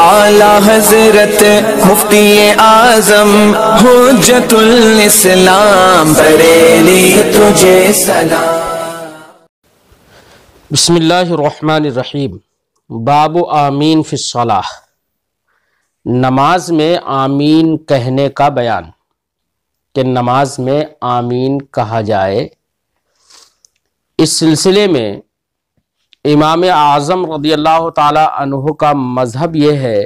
اعلیٰ حضرت مفتی اعظم حجت الاسلام بریلی تجھے سلام۔ بسم اللہ الرحمن الرحیم۔ باب آمین فی الصلاۃ، نماز میں آمین کہنے کا بیان، کہ نماز میں آمین کہا جائے۔ اس سلسلے میں امام اعظم رضی اللہ تعالی عنہ کا مذہب یہ ہے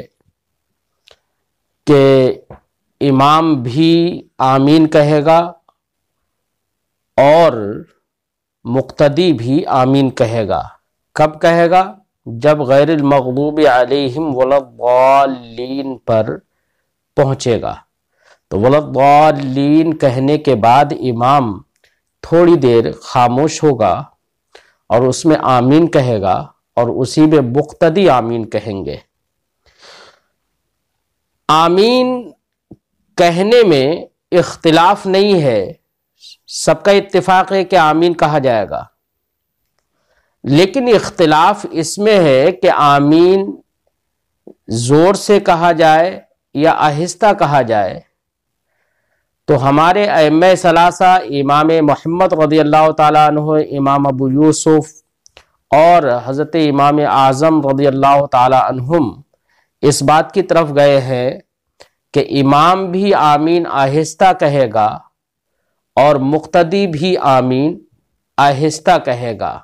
کہ امام بھی آمین کہے گا اور مقتدی بھی آمین کہے گا۔ کب کہے گا؟ جب غیر المغضوب علیہم ولا الضالین پر پہنچے گا تو ولا الضالین کہنے کے بعد امام تھوڑی دیر خاموش ہوگا اور اس میں آمین کہے گا، اور اسی میں مقتدی آمین کہیں گے۔ آمین کہنے میں اختلاف نہیں ہے، سب کا اتفاق ہے کہ آمین کہا جائے گا، لیکن اختلاف اس میں ہے کہ آمین زور سے کہا جائے یا آہستہ کہا جائے۔ تو ہمارے ائمہ ثلاثہ امام محمد رضی اللہ تعالیٰ عنہ، امام ابو یوسف اور حضرت امام اعظم رضی اللہ تعالیٰ عنہم اس بات کی طرف گئے ہیں کہ امام بھی آمین آہستہ کہے گا اور مقتدی بھی آمین آہستہ کہے گا۔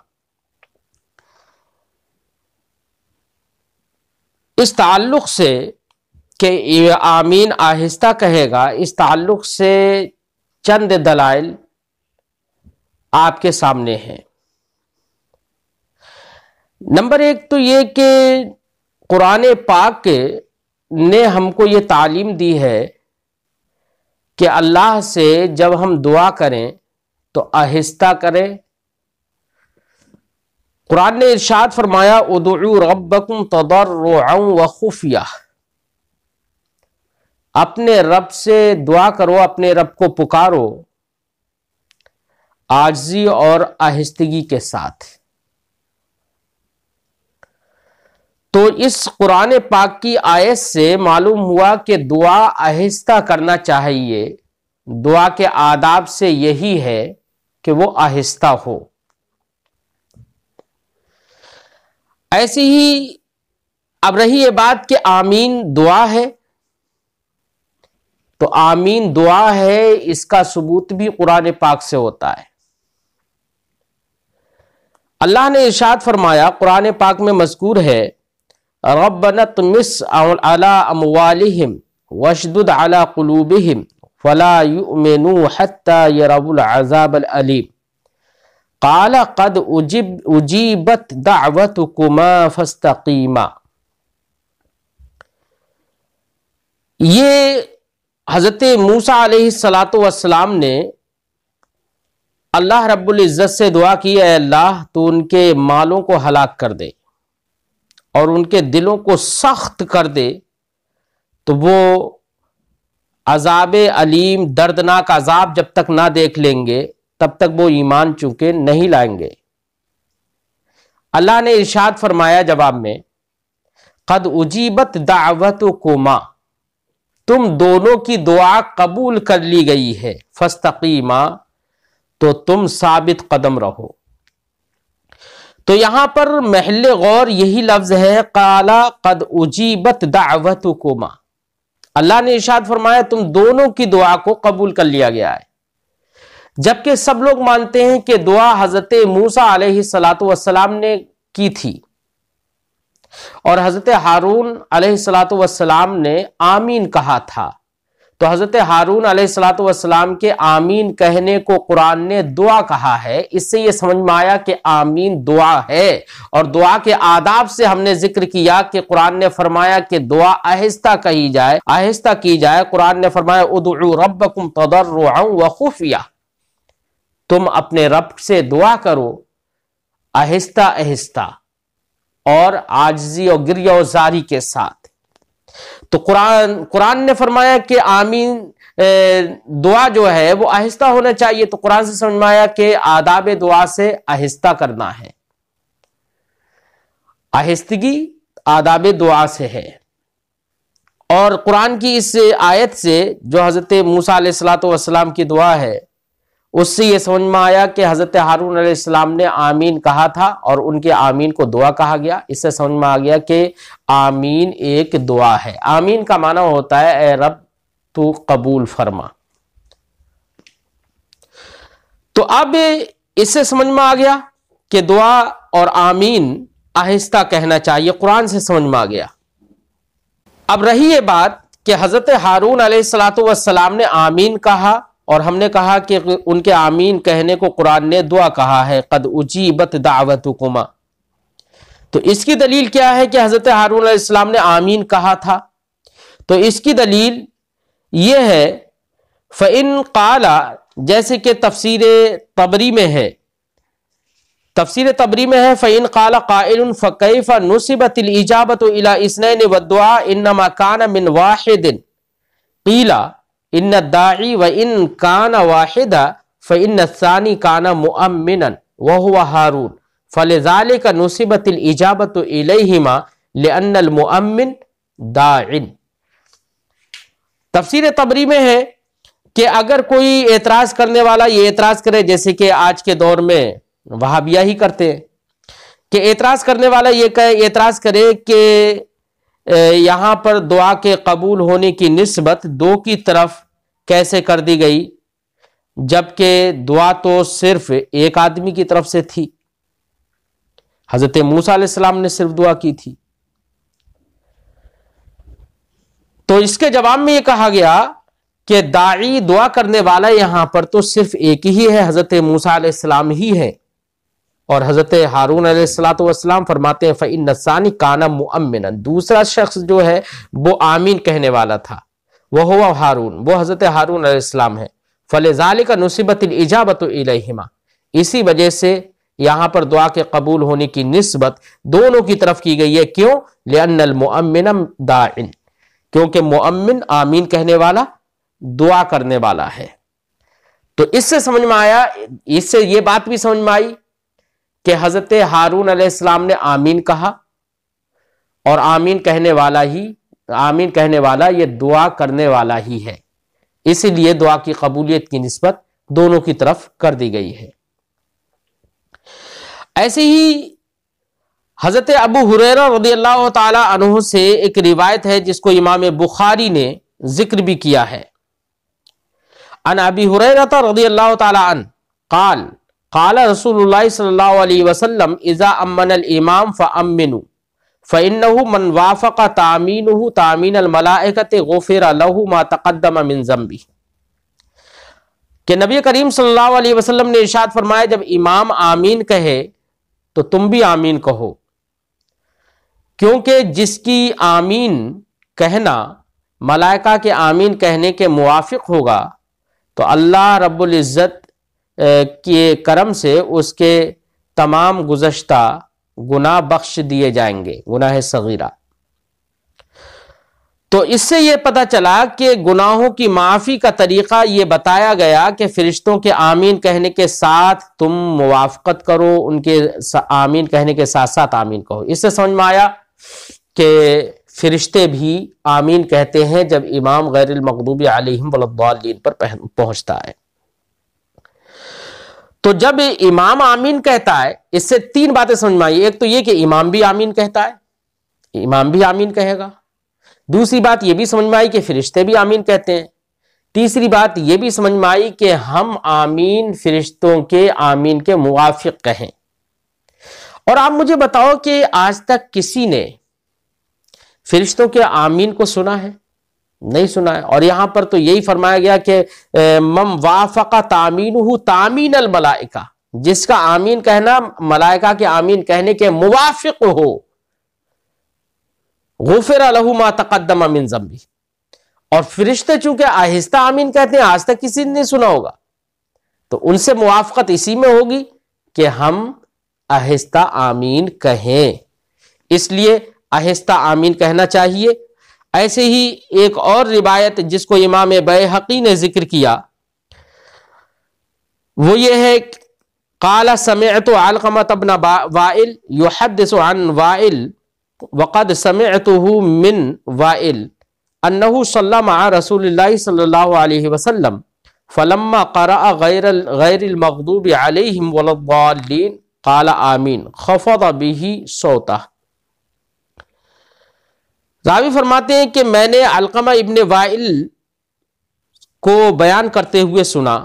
اس تعلق سے کہ آمین آہستہ کہے گا، اس تعلق سے چند دلائل آپ کے سامنے ہیں۔ نمبر ایک تو یہ کہ قرآن پاک نے ہم کو یہ تعلیم دی ہے کہ اللہ سے جب ہم دعا کریں تو آہستہ کریں۔ قرآن نے ارشاد فرمایا ادعوا ربکم تضرعا وخفیہ، اپنے رب سے دعا کرو، اپنے رب کو پکارو عاجزی اور آہستگی کے ساتھ۔ تو اس قرآن پاک کی آیت سے معلوم ہوا کہ دعا آہستہ کرنا چاہیے، دعا کے آداب سے یہی ہے کہ وہ آہستہ ہو۔ ایسی ہی اب رہی یہ بات کہ آمین دعا ہے، تو آمین دعا ہے، اس کا ثبوت بھی قرآن پاک سے ہوتا ہے۔ اللہ نے ارشاد فرمایا، قرآن پاک میں مذکور ہے ربنا اطمس علی اموالہم واشدد علی قلوبہم فلا یؤمنوا حتی یروا العذاب العلیم قال قد اجیبت دعوتکما فاستقیما۔ یہ حضرت موسیٰ علیہ السلام نے اللہ رب العزت سے دعا کی، اے اللہ تو ان کے مالوں کو ہلاک کر دے اور ان کے دلوں کو سخت کر دے، تو وہ عذاب علیم، دردناک عذاب جب تک نہ دیکھ لیں گے تب تک وہ ایمان چونکہ نہیں لائیں گے۔ اللہ نے ارشاد فرمایا جواب میں قد اجیبت دعوتکما، تم دونوں کی دعا قبول کر لی گئی ہے، فاستقیما، تو تم ثابت قدم رہو۔ تو یہاں پر محل غور یہی لفظ ہے قال قد اجیبت دعوتکما، اللہ نے ارشاد فرمایا تم دونوں کی دعا کو قبول کر لیا گیا ہے، جبکہ سب لوگ مانتے ہیں کہ دعا حضرت موسیٰ علیہ السلام نے کی تھی اور حضرت ہارون علیہ السلام نے آمین کہا تھا۔ تو حضرت ہارون علیہ السلام کے آمین کہنے کو قرآن نے دعا کہا ہے، اس سے یہ سمجھ میں آیا کہ آمین دعا ہے۔ اور دعا کے آداب سے ہم نے ذکر کیا کہ قرآن نے فرمایا کہ دعا آہستہ کہی جائے، آہستہ کی جائے۔ قرآن نے فرمایا ادعوا ربکم تضرعا وخفیہ، تم اپنے رب سے دعا کرو آہستہ آہستہ اور عاجزی اور گریہ و زاری کے ساتھ۔ تو قرآن نے فرمایا کہ آمین دعا جو ہے وہ آہستہ ہونا چاہیے، تو قرآن سے سمجھ میں آیا کہ آداب دعا سے آہستہ کرنا ہے، آہستگی آداب دعا سے ہے۔ اور قرآن کی اس آیت سے جو حضرت موسیٰ علیہ الصلوۃ والسلام کی دعا ہے اس سے یہ سمجھ میں آیا کہ حضرت ہارون علیہ السلام نے آمین کہا تھا اور ان کے آمین کو دعا کہا گیا. اس سے سمجھ میں آ گیا کہ آمین ایک دعا ہے. آمین کا معنی ہوتا ہے اے رب تو قبول فرما. تو اب اس سے سمجھ میں آ گیا کہ دعا اور آمین آہستہ کہنا چاہیے، قرآن سے سمجھ میں آ گیا. اب رہی یہ بات کہ حضرت ہارون علیہ الصلوۃ والسلام نے آمین کہا اور ہم نے کہا کہ ان کے آمین کہنے کو قرآن نے دعا کہا ہے، قد اجیبت دعوتکما. تو اس کی دلیل کیا ہے کہ حضرت ہارون علیہ السلام نے آمین کہا تھا؟ تو اس کی دلیل یہ ہے فَإِن قَالَ، جیسے کہ تفسیر طبری میں ہے فَإِن قَالَ قَائِلٌ فَكَيْفَ نُسِبَتِ الْإِجَابَةُ إِلَىٰ اثْنَيْنِ وَالدُّعَاءُ إِنَّمَا كَانَ مِنْ وَاحِدٍ قِيلَ إِنَّ الدَّاعِي وَإِن كَانَ وَاحِدًا فَإِنَّ الثَّانِي كَانَ مُؤَمِّنًا وَهُوَ هَارُونَ فَلِذَلِكَ نُسِبَتِ الْإِجَابَةُ إِلَيْهِمَا لِأَنَّ الْمُؤَمِّنَ دَاعٍ. تفسیر طبری میں ہے کہ اگر کوئی اعتراض کرنے والا یہ اعتراض کرے، جیسے کہ آج کے دور میں وہابیہ ہی کرتے ہیں کہ اعتراض کرنے والا یہ اعتراض کرے کہ یہاں پر دعا کے قبول ہونے کی نسبت دو کی طرف کیسے کر دی گئی، جبکہ دعا تو صرف ایک آدمی کی طرف سے تھی، حضرت موسیٰ علیہ السلام نے صرف دعا کی تھی. تو اس کے جواب میں یہ کہا گیا کہ داعی دعا کرنے والا یہاں پر تو صرف ایک ہی ہے، حضرت موسیٰ علیہ السلام ہی ہے. اور حضرت ہارون علیہ السلام فرماتے ہیں فَإِنَّ الثَّانِي كَانَ مُؤَمِّنًا، دوسرا شخص جو ہے وہ آمین کہنے والا تھا، وہ ہارون، وہ حضرت ہارون علیہ السلام ہے. فَلِذَلِكَ نُسِبَتِ الْإِجَابَةُ إِلَيْهِمَا، اسی وجہ سے یہاں پر دعا کے قبول ہونے کی نسبت دونوں کی طرف کی گئی ہے. کیوں؟ لِأَنَّ الْمُؤَمِّنَ دَاعٍ، کیونکہ مؤمن آمین کہنے والا دعا کرنے والا ہے. تو اس سے سمجھ میں آیا، اس سے یہ بات بھی سمجھ میں آئی کہ حضرت ہارون علیہ السلام نے آمین کہا اور آمین کہنے والا یہ دعا کرنے والا ہی ہے، اسی لیے دعا کی قبولیت کی نسبت دونوں کی طرف کر دی گئی ہے. ایسے ہی حضرت ابو ہریرہ رضی اللہ تعالی عنہ سے ایک روایت ہے جس کو امام بخاری نے ذکر بھی کیا ہے. عن ابی ہریرہ رضی اللہ تعالی عنہ قال قال رسول اللہ صلی اللہ علیہ وسلم اذا امن الامام فامنوا فانه من وافق تامینه تامین الملائکۃ غفر له ما تقدم من ذنبه. کہ نبی کریم صلی اللہ علیہ وسلم نے ارشاد فرمایا جب امام آمین کہے تو تم بھی آمین کہو، کیونکہ جس کی آمین کہنا ملائکہ کے آمین کہنے کے موافق ہوگا تو اللہ رب العزت کے کرم سے اس کے تمام گزشتہ گناہ بخش دیے جائیں گے، گناہ صغیرہ. تو اس سے یہ پتہ چلا کہ گناہوں کی معافی کا طریقہ یہ بتایا گیا کہ فرشتوں کے آمین کہنے کے ساتھ تم موافقت کرو، ان کے آمین کہنے کے ساتھ ساتھ آمین کہو. اس سے سمجھ میں آیا کہ فرشتے بھی آمین کہتے ہیں جب امام غیر المغضوب علیہم ولا الضالین پر پہنچتا ہے. تو جب امام آمین کہتا ہے اس سے تین باتیں سمجھ میں آئی. ایک تو یہ کہ امام بھی آمین کہتا ہے، امام بھی آمین کہے گا. دوسری بات یہ بھی سمجھ میں آئی کہ فرشتے بھی آمین کہتے ہیں. تیسری بات یہ بھی سمجھ میں آئی کہ ہم آمین فرشتوں کے آمین کے موافق کہیں. اور آپ مجھے بتاؤ کہ آج تک کسی نے فرشتوں کے آمین کو سنا ہے؟ نہیں سنا ہے. اور یہاں پر تو یہی فرمایا گیا کہ من وافق تامینہ تامین الملائکہ، جس کا آمین کہنا ملائکہ کے آمین کہنے کے موافق ہو، غفر لہ ما تقدم من ذنبہ. اور فرشتے چونکہ آہستہ آمین کہتے ہیں، آج تک کسی نے نہیں سنا ہوگا، تو ان سے موافقت اسی میں ہوگی کہ ہم آہستہ آمین کہیں، اس لیے آہستہ آمین کہنا چاہیے. ایسے ہی ایک اور روایت جس کو امام بیہقی نے ذکر کیا وہ یہ ہے قال سمعت علقمۃ بن وائل يحدث عن وائل وقد سمعته من وائل انہ صلی مع رسول اللہ صلی اللہ علیہ وسلم فلما قرأ غیر المغضوب علیہم ولا الضالین قال آمین خفض به صوتہ۔ راوی فرماتے ہیں کہ میں نے علقمہ ابن وائل کو بیان کرتے ہوئے سنا،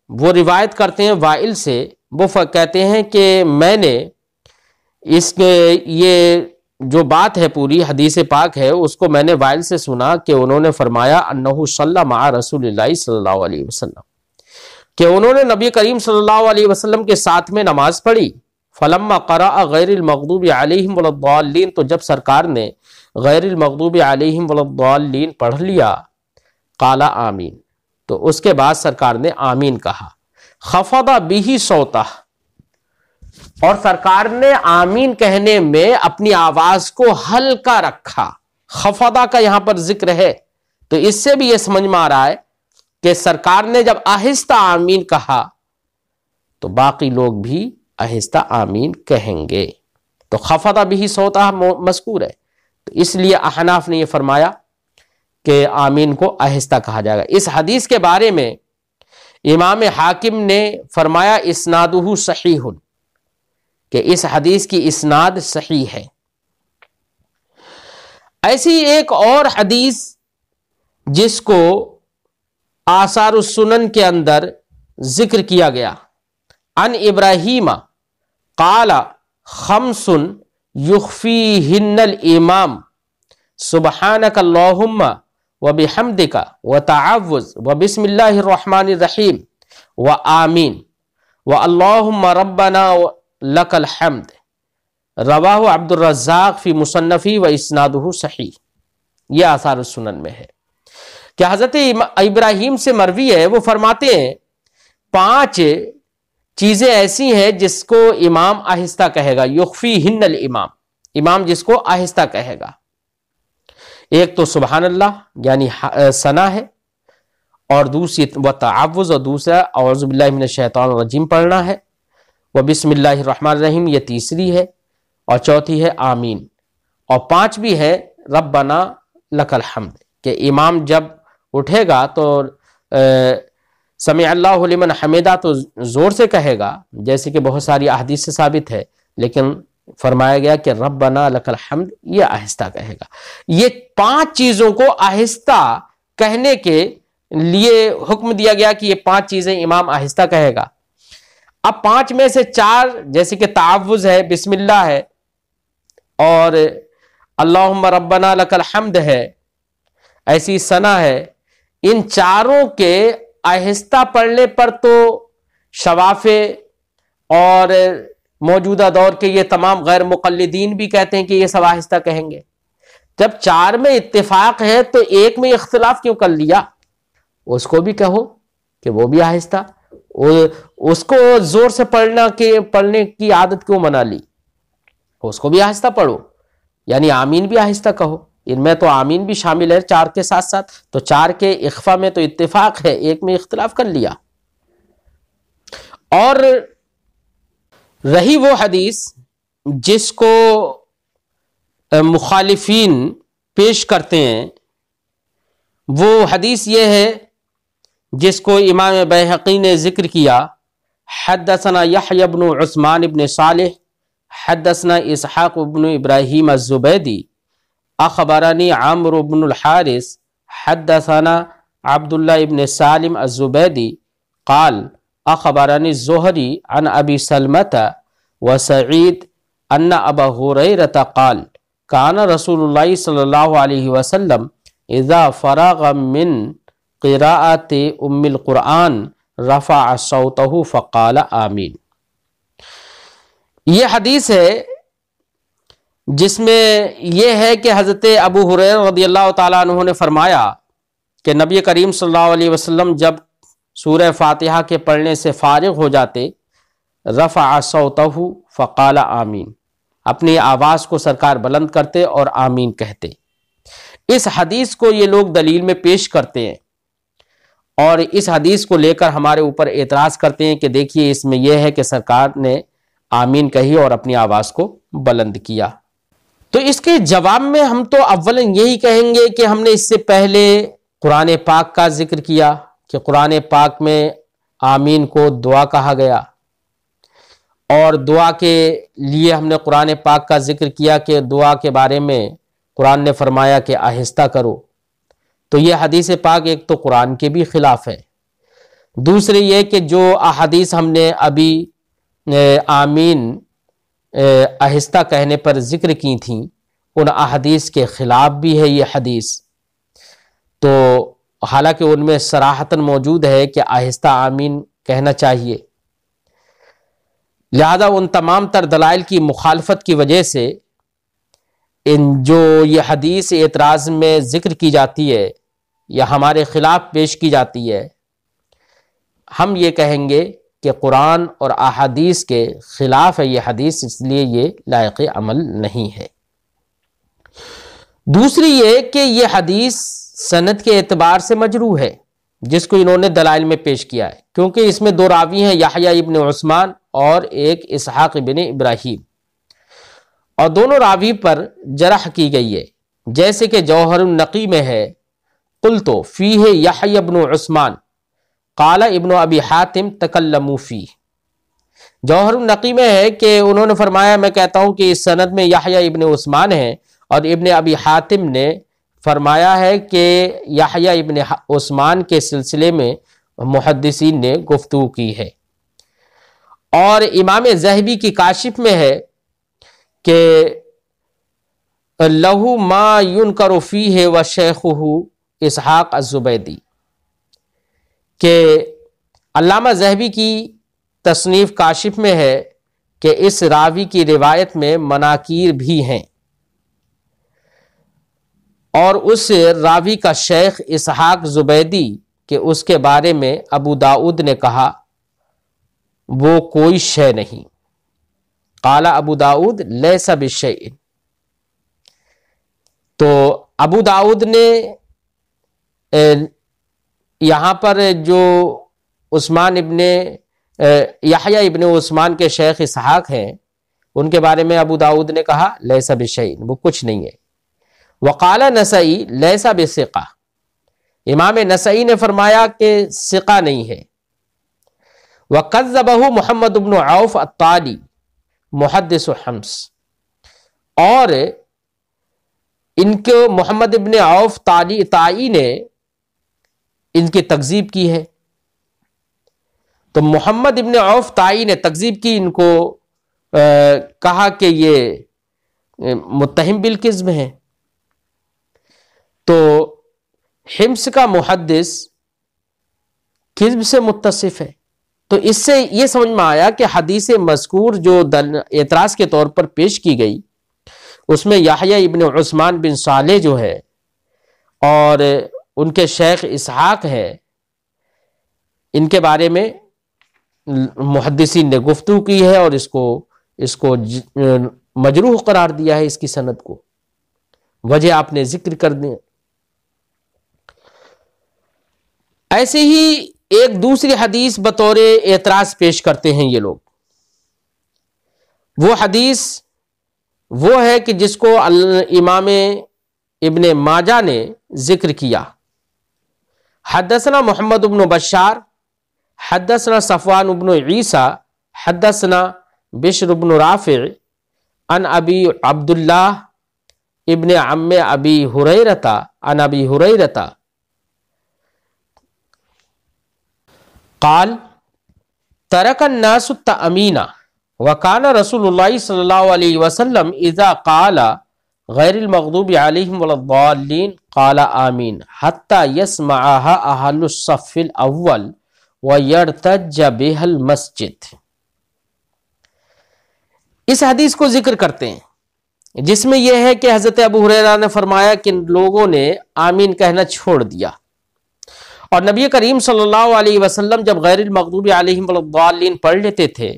وہ روایت کرتے ہیں وائل سے، وہ کہتے ہیں کہ میں نے اس کے یہ جو بات ہے پوری حدیث پاک ہے اس کو میں نے وائل سے سنا کہ انہوں نے فرمایا انہ صلی مع رسول اللہ صلی اللہ علیہ وسلم، کہ انہوں نے نبی کریم صلی اللہ علیہ وسلم کے ساتھ میں نماز پڑھی۔ فلما قرأ غیر المغضوب علیہم ولا الضالین، تو جب سرکار نے غیر المغضوب علیہم ولا الضالین پڑھ لیا، قال آمین، تو اس کے بعد سرکار نے آمین کہا۔ خفض به صوتہ، اور سرکار نے آمین کہنے میں اپنی آواز کو ہلکا رکھا۔ خفضہ کا یہاں پر ذکر ہے تو اس سے بھی یہ سمجھ میں آ رہا ہے کہ سرکار نے جب آہستہ آمین کہا تو باقی لوگ بھی آہستہ آمین کہیں گے، تو خفض به صوتہ مذکور ہے، تو اس لیے احناف نے یہ فرمایا کہ آمین کو آہستہ کہا جائے گا۔ اس حدیث کے بارے میں امام حاکم نے فرمایا اسنادہ صحیح، کہ اس حدیث کی اسناد صحیح ہے۔ ایسی ایک اور حدیث جس کو آثار السنن کے اندر ذکر کیا گیا، عن ابراہیم قال خمس یخفیہن الامام سبحانک اللہم وبحمدک وتعوذ وبسم اللہ الرحمن الرحیم وآمین واللہم ربنا لک الحمد، رواہ عبد الرزاق فی مصنفی و اسنادہ صحیح۔ یہ آثار السنن میں ہے کہ حضرت ابراہیم سے مروی ہے، وہ فرماتے ہیں 5 چیزیں ایسی ہیں جس کو امام آہستہ کہے گا، یخفیہن الامام، امام جس کو آہستہ کہے گا۔ ایک تو سبحان اللہ یعنی ثنا ہے، اور دوسری وتعوذ، اور دوسرا اعوذ باللہ من الشیطان الرجیم پڑھنا ہے، وہ بسم اللہ الرحمن الرحیم یہ تیسری ہے، اور چوتھی ہے آمین، اور 5 ہے ربنا لک الحمد، کہ امام جب اٹھے گا تو سمع اللہ لمن حمدہ تو زور سے کہے گا، جیسے کہ بہت ساری احادیث سے ثابت ہے، لیکن فرمایا گیا کہ ربنا لک الحمد یہ آہستہ کہے گا۔ یہ 5 چیزوں کو آہستہ کہنے کے لیے حکم دیا گیا کہ یہ 5 چیزیں امام آہستہ کہے گا۔ اب 5 میں سے 4 جیسے کہ تعوذ ہے، بسم اللہ ہے، اور اللہم ربنا لک الحمد ہے، ایسی ثنا ہے، ان چاروں کے آہستہ پڑھنے پر تو شوافع اور موجودہ دور کے یہ تمام غیر مقلدین بھی کہتے ہیں کہ یہ سب آہستہ کہیں گے۔ جب 4 میں اتفاق ہے تو 1 میں اختلاف کیوں کر لیا؟ اس کو بھی کہو کہ وہ بھی آہستہ، اس کو زور سے پڑھنے کی عادت کیوں بنا لی؟ اس کو بھی آہستہ پڑھو، یعنی آمین بھی آہستہ کہو۔ ان میں تو آمین بھی شامل ہے 4 کے ساتھ ساتھ، تو 4 کے اخفا میں تو اتفاق ہے، 1 میں اختلاف کر لیا۔ اور رہی وہ حدیث جس کو مخالفین پیش کرتے ہیں، وہ حدیث یہ ہے جس کو امام بیہقی نے ذکر کیا، حدثنا یحیی بن عثمان بن صالح حدثنا اسحاق بن ابراہیم الزبیدی اخبرنی عمرو بن الحارث حدثنا عبداللہ بن سالم الزبیدی قال اخبرنی الزہری عن ابی سلمۃ وسعید ان ابا ہریرۃ قال کان رسول اللہ صلی اللہ علیہ وسلم اذا فرغ من قراءت ام القرآن رفع صوتہ فقال آمین۔ یہ حدیث ہے جس میں یہ ہے کہ حضرت ابو ہریرہ رضی اللہ تعالیٰ عنہ نے فرمایا کہ نبی کریم صلی اللہ علیہ وسلم جب سورہ فاتحہ کے پڑھنے سے فارغ ہو جاتے، رفع صوتہ فقال آمین، اپنی آواز کو سرکار بلند کرتے اور آمین کہتے۔ اس حدیث کو یہ لوگ دلیل میں پیش کرتے ہیں، اور اس حدیث کو لے کر ہمارے اوپر اعتراض کرتے ہیں کہ دیکھیے اس میں یہ ہے کہ سرکار نے آمین کہی اور اپنی آواز کو بلند کیا۔ تو اس کے جواب میں ہم تو اولاً یہی کہیں گے کہ ہم نے اس سے پہلے قرآن پاک کا ذکر کیا کہ قرآن پاک میں آمین کو دعا کہا گیا، اور دعا کے لیے ہم نے قرآن پاک کا ذکر کیا کہ دعا کے بارے میں قرآن نے فرمایا کہ آہستہ کرو، تو یہ حدیث پاک ایک تو قرآن کے بھی خلاف ہے، دوسرے یہ کہ جو احادیث ہم نے ابھی آمین آہستہ کہنے پر ذکر کی تھیں ان احادیث کے خلاف بھی ہے یہ حدیث، تو حالانکہ ان میں صراحتاً موجود ہے کہ آہستہ آمین کہنا چاہیے، لہذا ان تمام تر دلائل کی مخالفت کی وجہ سے ان جو یہ حدیث اعتراض میں ذکر کی جاتی ہے یا ہمارے خلاف پیش کی جاتی ہے، ہم یہ کہیں گے کہ قرآن اور احادیث کے خلاف ہے یہ حدیث، اس لیے یہ لائق عمل نہیں ہے۔ دوسری یہ کہ یہ حدیث سند کے اعتبار سے مجروح ہے، جس کو انہوں نے دلائل میں پیش کیا ہے، کیونکہ اس میں دو راوی ہیں، یحییٰ ابن عثمان اور ایک اسحاق ابن ابراہیم، اور دونوں راوی پر جرح کی گئی ہے، جیسے کہ جوہر النقی میں ہے قلت فیہ یحییٰ ابن عثمان قال ابن ابی حاتم تکلموا فیہ۔ جوہر النقی میں ہے کہ انہوں نے فرمایا میں کہتا ہوں کہ اس سند میں یحییٰ ابن عثمان ہے، اور ابن ابی حاتم نے فرمایا ہے کہ یحییٰ ابن عثمان کے سلسلے میں محدثین نے گفتگو کی ہے، اور امام ذہبی کی کاشف میں ہے کہ لہو ما ینکر فیہ وشیخہ اسحاق الزبیدی، کہ علامہ ذہبی کی تصنیف کاشف میں ہے کہ اس راوی کی روایت میں مناکیر بھی ہیں، اور اس راوی کا شیخ اسحاق زبیدی کہ اس کے بارے میں ابو داؤد نے کہا وہ کوئی شے نہیں، قال ابو داؤد لیس بشیء۔ تو ابو داؤد نے یہاں پر جو عثمان ابن یحییٰ ابن عثمان کے شیخ اسحاق ہیں ان کے بارے میں ابو داؤد نے کہا لیس بشیء، وہ کچھ نہیں ہے۔ وقال نسائی لیس بثقہ، امام نسائی نے فرمایا کہ ثقہ نہیں ہے۔ وکذبہ محمد بن عوف الطالی محدث حمص، اور ان کو محمد بن عوف طائی نے ان کی تکذیب کی ہے، تو محمد بن عوف طائی نے تکذیب کی، ان کو کہا کہ یہ متہم بالکذب ہیں۔ تو حمص کا محدث کذب سے متصف ہے، تو اس سے یہ سمجھ میں آیا کہ حدیث مذکور جو اعتراض کے طور پر پیش کی گئی اس میں یحییٰ ابن عثمان بن صالح جو ہے اور ان کے شیخ اسحاق ہے، ان کے بارے میں محدثین نے گفتگو کی ہے اور اس کو مجروح قرار دیا ہے، اس کی سند کو، وجہ آپ نے ذکر کر دیں۔ ایسے ہی ایک دوسری حدیث بطور اعتراض پیش کرتے ہیں یہ لوگ، وہ حدیث وہ ہے کہ جس کو امام ابن ماجہ نے ذکر کیا، حدثنا محمد بن بشار حدثنا صفوان بن عیسیٰ حدثنا بشر بن رافع عن ابی عبداللہ ابن عم ابی ہریرہ عن ابی ہریرہ قال ترک الناس التأمین وکان رسول اللہ صلی اللہ علیہ وسلم اذا قال غیر المغضوب علیہم ولا الضالین قال آمین حتی یسمعها اہل الصف الاول ویرتج بها المسجد۔ اس حدیث کو ذکر کرتے ہیں جس میں یہ ہے کہ حضرت ابو ہریرہ نے فرمایا کہ لوگوں نے آمین کہنا چھوڑ دیا، اور نبی کریم صلی اللہ علیہ وسلم جب غیر المغضوب علیہم ولا الضالین پڑھ لیتے تھے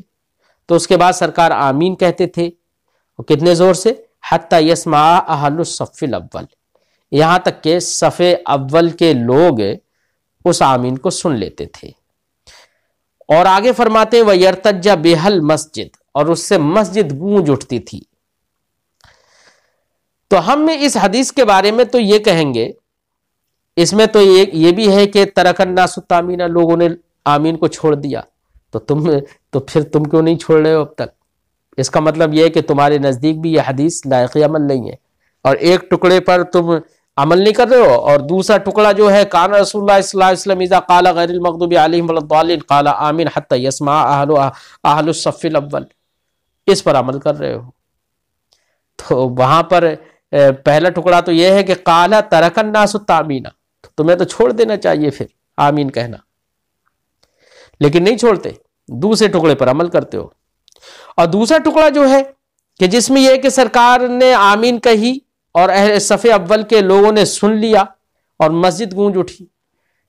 تو اس کے بعد سرکار آمین کہتے تھے، اور کتنے زور سے، حتی یسمع اہل الصف الاول، یہاں تک کہ صف اول کے لوگ اس آمین کو سن لیتے تھے۔ اور آگے فرماتے ہیں وَيَرْتَجَّ بِهَا الْمَسْجِدِ، اور اس سے مسجد گونج اٹھتی تھی۔ تو ہم اس حدیث کے بارے میں تو یہ کہیں گے، اس میں تو یہ بھی ہے کہ ترک الناس التامین، لوگوں نے آمین کو چھوڑ دیا، تو پھر تم کیوں نہیں چھوڑ رہے ہو اب تک؟ اس کا مطلب یہ ہے کہ تمہارے نزدیک بھی یہ حدیث لائق عمل نہیں ہے، اور ایک ٹکڑے پر تم عمل نہیں کر رہے ہو، اور دوسرا ٹکڑا جو ہے کان رسول اللہ صلی اللہ علیہ وسلم اذا قال غیر المغضوب علیہم ولا الضالین قال آمین حتی یسمع اہل الصف الاول، اس پر عمل کر رہے ہو۔ تو وہاں پر پہلا ٹکڑا تو یہ ہے کہ قال ترک الناس التامین، تمہیں تو چھوڑ دینا چاہیے پھر آمین کہنا، لیکن نہیں چھوڑتے، دوسرے ٹکڑے پر عمل کرتے ہو۔ اور دوسرا ٹکڑا جو ہے کہ جس میں یہ ہے کہ سرکار نے آمین کہی اور اہل صف اول کے لوگوں نے سن لیا اور مسجد گونج اٹھی،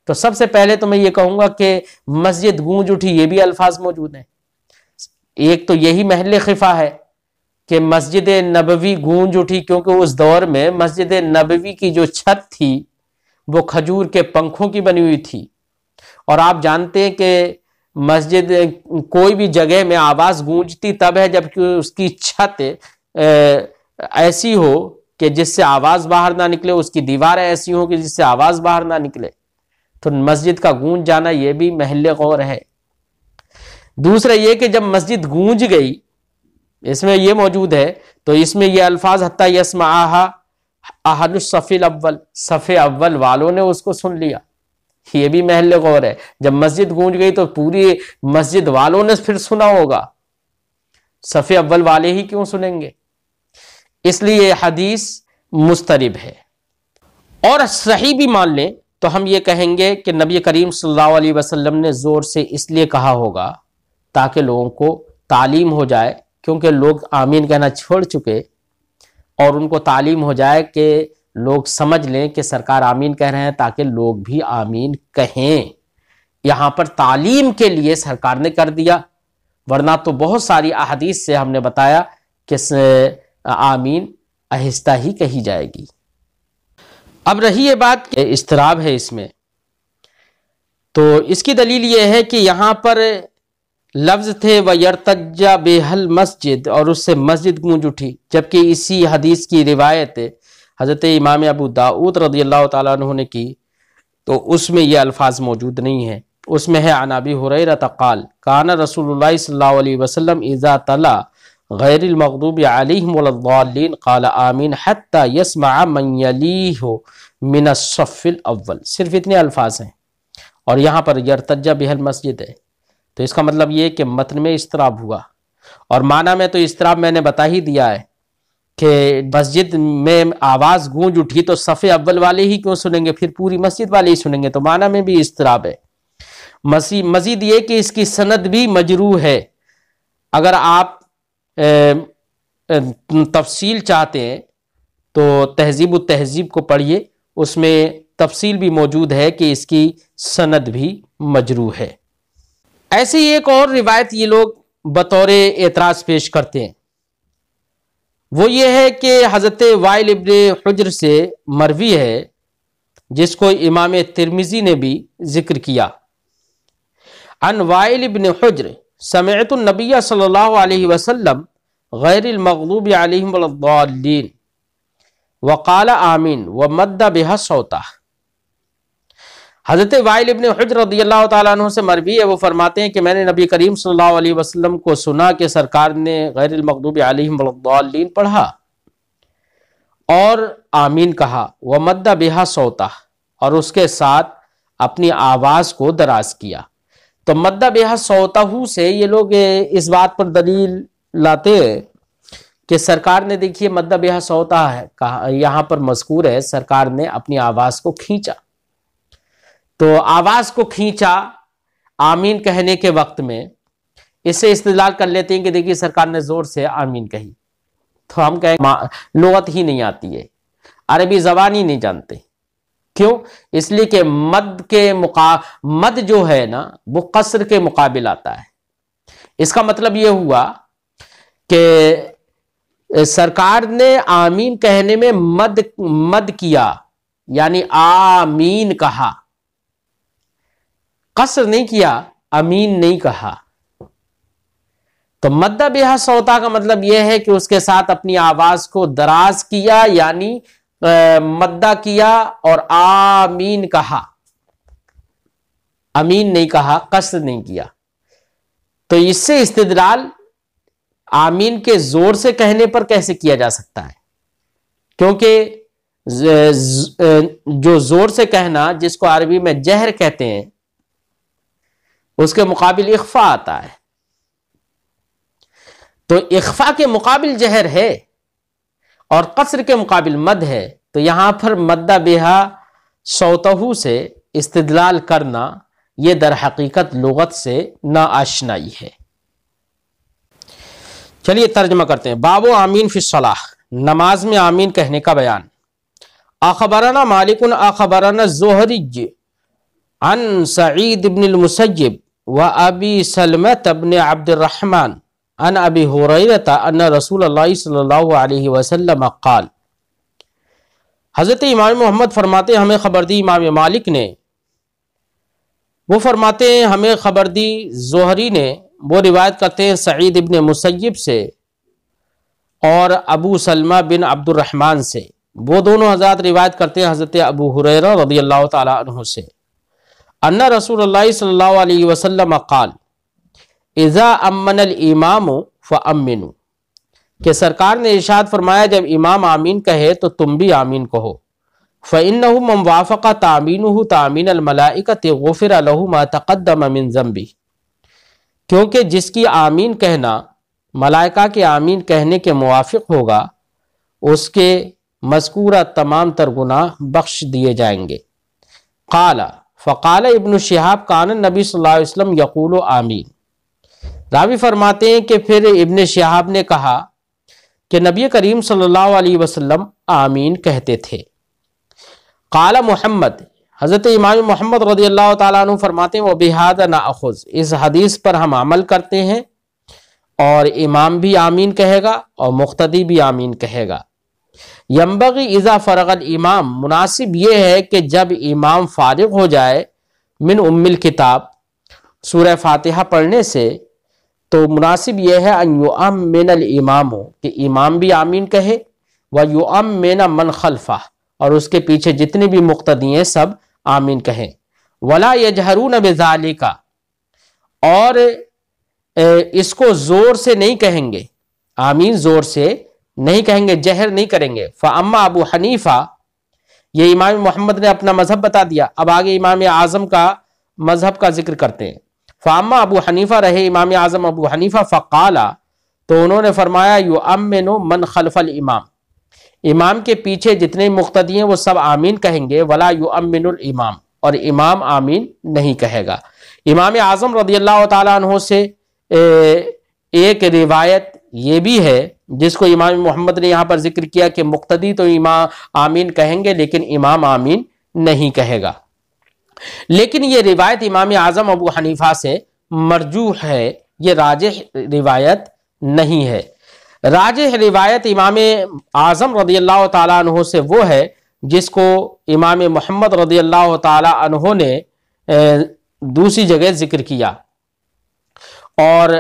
تو سب سے پہلے تو میں یہ کہوں گا کہ مسجد گونج اٹھی یہ بھی الفاظ موجود ہیں۔ ایک تو یہی محل خفا ہے کہ مسجد نبوی گونج اٹھی، کیونکہ اس دور میں مسجد نبوی کی جو چھت تھی وہ کھجور کے پنکھوں کی بنی ہوئی تھی، اور آپ جانتے ہیں کہ مسجد کوئی بھی جگہ میں آواز گونجتی تب ہے جبکہ اس کی چھت ایسی ہو کہ جس سے آواز باہر نہ نکلے، اس کی دیواریں ایسی ہوں کہ جس سے آواز باہر نہ نکلے، تو مسجد کا گونج جانا یہ بھی محل غور ہے۔ دوسرا یہ کہ جب مسجد گونج گئی، اس میں یہ موجود ہے، تو اس میں یہ الفاظ حتی یسمعہا اہل الصف الاول، صف اول والوں نے اس کو سن لیا، یہ بھی محل غور ہے۔ جب مسجد گونج گئی تو پوری مسجد والوں نے پھر سنا ہوگا، صف اول والے ہی کیوں سنیں گے؟ اس لیے یہ حدیث مسترب ہے۔ اور صحیح بھی مان لیں تو ہم یہ کہیں گے کہ نبی کریم صلی اللہ علیہ وسلم نے زور سے اس لیے کہا ہوگا تاکہ لوگوں کو تعلیم ہو جائے، کیونکہ لوگ آمین کہنا چھوڑ چکے، اور ان کو تعلیم ہو جائے کہ لوگ سمجھ لیں کہ سرکار آمین کہہ رہے ہیں، تاکہ لوگ بھی آمین کہیں۔ یہاں پر تعلیم کے لیے سرکار نے کر دیا، ورنہ تو بہت ساری احادیث سے ہم نے بتایا کہ آمین آہستہ ہی کہی جائے گی۔ اب رہی یہ بات کہ اضطراب ہے اس میں، تو اس کی دلیل یہ ہے کہ یہاں پر لفظ تھے وَيَرْتَجَّ بِهَا الْمَسْجِدِ، اور اس سے مسجد گونج اٹھی، جبکہ اسی حدیث کی روایت حضرت امام ابو داؤد رضی اللہ تعالیٰ عنہ نے کی، تو اس میں یہ الفاظ موجود نہیں ہیں۔ اس میں ہے عن ابی ہریرہ قال کان رسول اللہ صلی اللہ علیہ وسلم اذا تلا غیر المغضوب علیہم ولا الضالین قال آمین حتی یسمع من یلیہ من الصف الاول، صرف اتنے الفاظ ہیں، اور یہاں پر یرتج بہ المسجد ہے، تو اس کا مطلب یہ کہ متن میں اضطراب ہوا، اور معنی میں تو اضطراب میں نے بتا ہی دیا ہے کہ مسجد میں آواز گونج اٹھی تو صف اول والے ہی کیوں سنیں گے، پھر پوری مسجد والے ہی سنیں گے، تو معنی میں بھی اضطراب ہے۔ مزید یہ کہ اس کی سند بھی مجروح ہے، اگر آپ تفصیل چاہتے ہیں تو تہذیب التہذیب کو پڑھیے، اس میں تفصیل بھی موجود ہے کہ اس کی سند بھی مجروح ہے۔ ایسے ہی ایک اور روایت یہ لوگ بطور اعتراض پیش کرتے ہیں، وہ یہ ہے کہ حضرت وائل ابن حجر سے مروی ہے، جس کو امام ترمذی نے بھی ذکر کیا۔ عن وائل ابن حجر سمعت النبی صلی اللہ علیہ وسلم غیر المغضوب علیہم ولا الضالین وقال آمین ومد بها صوتہ۔ حضرت وائل ابن حجر رضی اللہ تعالیٰ عنہ سے مروی ہے، وہ فرماتے ہیں کہ میں نے نبی کریم صلی اللہ علیہ وسلم کو سنا کہ سرکار نے غیر المغضوب علیہم ولا الضالین پڑھا اور آمین کہا، ومد بها صوتہ، اور اس کے ساتھ اپنی آواز کو دراز کیا۔ تو مد بها صوتہ سے یہ لوگ اس بات پر دلیل لاتے ہیں کہ سرکار نے، دیکھیے مد بها صوتہ ہے، یہاں پر مذکور ہے سرکار نے اپنی آواز کو کھینچا، تو آواز کو کھینچا آمین کہنے کے وقت میں، اس سے استدلال کر لیتے ہیں کہ دیکھیے سرکار نے زور سے آمین کہی، تو ہم کہیں لغت ہی نہیں آتی ہے، عربی زبان ہی نہیں جانتے۔ کیوں؟ اس لیے کہ مد جو ہے نا وہ قصر کے مقابل آتا ہے۔ اس کا مطلب یہ ہوا کہ سرکار نے آمین کہنے میں مد کیا، یعنی آمین کہا، قصر نہیں کیا، امین نہیں کہا۔ تو مدہ بہا صوتا کا مطلب یہ ہے کہ اس کے ساتھ اپنی آواز کو دراز کیا، یعنی مدہ کیا اور آمین کہا، امین نہیں کہا، قصر نہیں کیا۔ تو اس سے استدلال آمین کے زور سے کہنے پر کیسے کیا جا سکتا ہے؟ کیونکہ جو زور سے کہنا، جس کو عربی میں جہر کہتے ہیں، اس کے مقابل اخفا آتا ہے، تو اخفا کے مقابل جہر ہے اور قصر کے مقابل مد ہے، تو یہاں پر مدہ بہا صوتہ سے استدلال کرنا یہ در حقیقت لغت سے ناآشنائی ہے۔ چلیے ترجمہ کرتے ہیں۔ باب آمین فی الصلاۃ، نماز میں آمین کہنے کا بیان۔ اخبرنا مالک اخبرنا الزہری عن سعید بن المسیب و ابی سلمۃ بن عبد الرحمن عن ابی ہریرہ ان رسول اللہ صلی اللہ علیہ وسلم قال، حضرت امام محمد فرماتے ہیں ہمیں خبر دی امام مالک نے، وہ فرماتے ہیں ہمیں خبر دی زہری نے، وہ روایت کرتے ہیں سعید ابن مسیب سے اور ابو سلمہ بن عبد الرحمن سے، وہ دونوں حضرات روایت کرتے ہیں حضرت ابو ہریرہ رضی اللہ تعالی عنہ سے، ان رسول اللہ صلی اللہ علیہ وسلم قال اذا امن الامام فامنوا، کہ سرکار نے ارشاد فرمایا جب امام آمین کہے تو تم بھی آمین کہو، فإنه من وافق تأمینه تأمین الملائکۃ غفر له ما تقدم من ذنبہ، کیونکہ جس کی آمین کہنا ملائکہ کے آمین کہنے کے موافق ہوگا اس کے مذکورہ تمام تر گناہ بخش دیے جائیں گے۔ قال فقال ابن شہاب کان النبی صلی اللہ علیہ وسلم یقول آمین، راوی فرماتے ہیں کہ پھر ابن شہاب نے کہا کہ نبی کریم صلی اللہ علیہ وسلم آمین کہتے تھے۔ قال محمد، حضرت امام محمد رضی اللہ تعالیٰ عنہ فرماتے ہیں وَبِهَذَا نَأْخُذُ، اس حدیث پر ہم عمل کرتے ہیں، اور امام بھی آمین کہے گا اور مقتدی بھی آمین کہے گا۔ ينبغي اذا فرغ الامام، مناسب یہ ہے کہ جب امام فارغ ہو جائے من ام الکتاب، سورہ فاتحہ پڑھنے سے، تو مناسب یہ ہے ان یؤمن الامام، کہ امام بھی آمین کہے، ویؤمن من خلفہ، اور اس کے پیچھے جتنے بھی مقتدی ہیں سب آمین کہیں۔ ولا یجہرون بذالک، اور اس کو زور سے نہیں کہیں گے، آمین زور سے نہیں کہیں گے، جہر نہیں کریں گے۔ فاما ابو حنیفہ، یہ امام محمد نے اپنا مذہب بتا دیا، اب آگے امام اعظم کا مذہب کا ذکر کرتے ہیں۔ فاما ابو حنیفہ، رہے امام اعظم ابو حنیفہ، فقالا، تو انہوں نے فرمایا یؤمن من خلف الامام، امام کے پیچھے جتنے مقتدی ہیں وہ سب آمین کہیں گے، ولا یؤمن الامام، اور امام آمین نہیں کہے گا۔ امام اعظم رضی اللہ تعالیٰ عنہ سے ایک روایت یہ بھی ہے جس کو امام محمد نے یہاں پر ذکر کیا کہ مقتدی تو امام آمین کہیں گے لیکن امام آمین نہیں کہے گا، لیکن یہ روایت امام اعظم ابو حنیفہ سے مرجوح ہے، یہ راجح روایت نہیں ہے۔ راجح روایت امام اعظم رضی اللہ تعالیٰ عنہ سے وہ ہے جس کو امام محمد رضی اللہ تعالیٰ عنہ نے دوسری جگہ ذکر کیا اور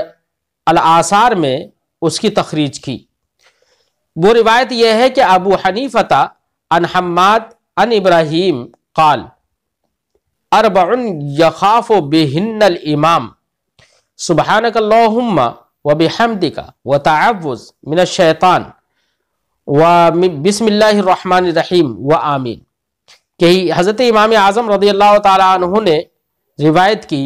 الآثار میں اس کی تخریج کی۔ وہ روایت یہ ہے کہ ابو حنیفہ عن حماد عن ابراہیم قال اربع یخاف بہن الامام سبحانک اللہم وبحمدک وتعوذ من الشیطان وبسم اللہ الرحمن الرحیم وآمین، کہ حضرت امام اعظم رضی اللہ تعالیٰ عنہ نے روایت کی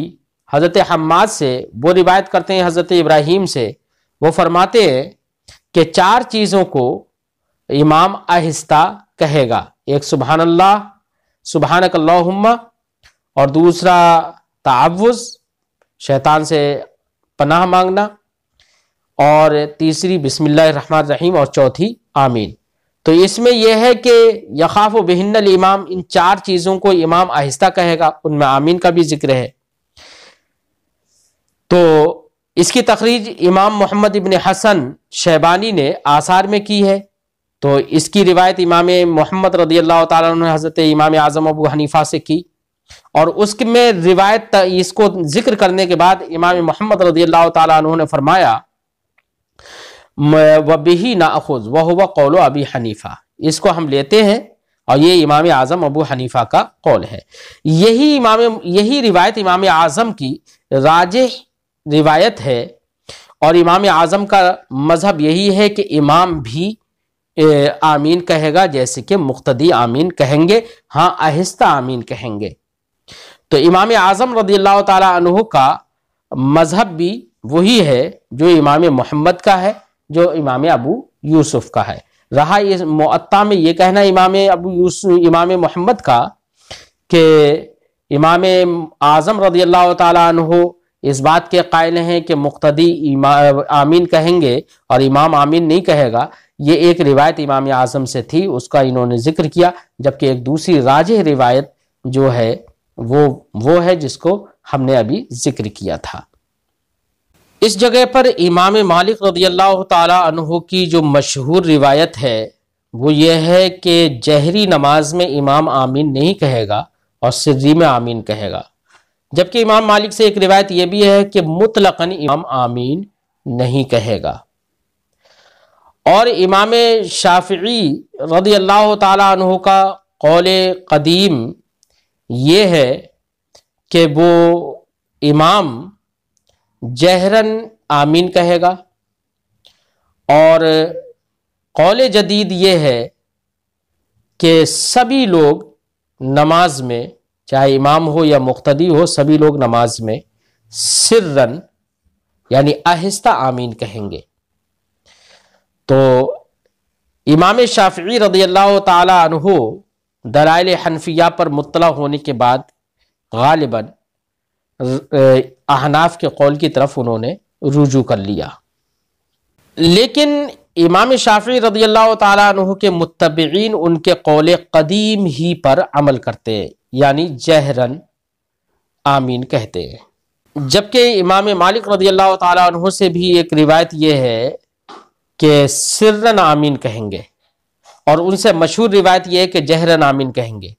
حضرت حماد سے، وہ روایت کرتے ہیں حضرت ابراہیم سے، وہ فرماتے ہیں کہ 4 چیزوں کو امام آہستہ کہے گا، ایک سبحان اللہ، سبحانک اللہم، اور دوسرا تعوذ، شیطان سے پناہ مانگنا، اور تیسری بسم اللہ الرحمن الرحیم، اور چوتھی آمین۔ تو اس میں یہ ہے کہ یخاف بہن الامام، ان 4 چیزوں کو امام آہستہ کہے گا، ان میں آمین کا بھی ذکر ہے۔ تو اس کی تخریج امام محمد ابن حسن شیبانی نے آثار میں کی ہے، تو اس کی روایت امام محمد رضی اللہ تعالیٰ عنہ نے حضرت امام اعظم ابو حنیفہ سے کی، اور اس میں روایت اس کو ذکر کرنے کے بعد امام محمد رضی اللہ تعالیٰ عنہ نے فرمایا وَبِهِ نَأْخُذُ وَهُوَ قَوْلُ ابی حنیفہ، اس کو ہم لیتے ہیں اور یہ امام اعظم ابو حنیفہ کا قول ہے۔ یہی روایت امام اعظم کی راجح روایت ہے، اور امام اعظم کا مذہب یہی ہے کہ امام بھی آمین کہے گا جیسے کہ مقتدی آمین کہیں گے، ہاں آہستہ آمین کہیں گے۔ تو امام اعظم رضی اللہ تعالی عنہ کا مذہب بھی وہی ہے جو امام محمد کا ہے، جو امام ابو یوسف کا ہے۔ رہا یہ معطا میں یہ کہنا امام محمد کا کہ امام اعظم رضی اللہ تعالی عنہ اس بات کے قائل ہیں کہ مقتدی آمین کہیں گے اور امام آمین نہیں کہے گا، یہ ایک روایت امام اعظم سے تھی، اس کا انہوں نے ذکر کیا، جبکہ ایک دوسری راجح روایت جو ہے وہ ہے جس کو ہم نے ابھی ذکر کیا تھا۔ اس جگہ پر امام مالک رضی اللہ تعالی عنہ کی جو مشہور روایت ہے وہ یہ ہے کہ جہری نماز میں امام آمین نہیں کہے گا اور سری میں آمین کہے گا، جبکہ امام مالک سے ایک روایت یہ بھی ہے کہ مطلقاً امام آمین نہیں کہے گا۔ اور امام شافعی رضی اللہ تعالی عنہ کا قول قدیم یہ ہے کہ وہ امام جہرن آمین کہے گا، اور قول جدید یہ ہے کہ سبھی لوگ نماز میں، چاہے امام ہو یا مقتدی ہو، سبھی لوگ نماز میں سرن یعنی آہستہ آمین کہیں گے۔ تو امام شافعی رضی اللہ تعالی عنہ دلائل حنفیہ پر مطلع ہونے کے بعد غالباً احناف کے قول کی طرف انہوں نے رجوع کر لیا، لیکن امام شافعی رضی اللہ تعالی عنہ کے متبعین ان کے قول قدیم ہی پر عمل کرتے ہیں، یعنی جہرن آمین کہتے ہیں۔ جبکہ امام مالک رضی اللہ تعالی عنہ سے بھی ایک روایت یہ ہے کہ سرن آمین کہیں گے، اور ان سے مشہور روایت یہ ہے کہ جہرن آمین کہیں گے،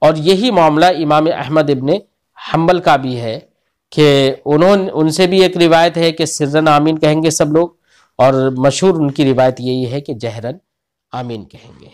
اور یہی معاملہ امام احمد ابن حنبل کا بھی ہے کہ ان سے بھی ایک روایت ہے کہ سرن آمین کہیں گے سب لوگ، اور مشہور ان کی روایت یہی ہے کہ جہرن آمین کہیں گے۔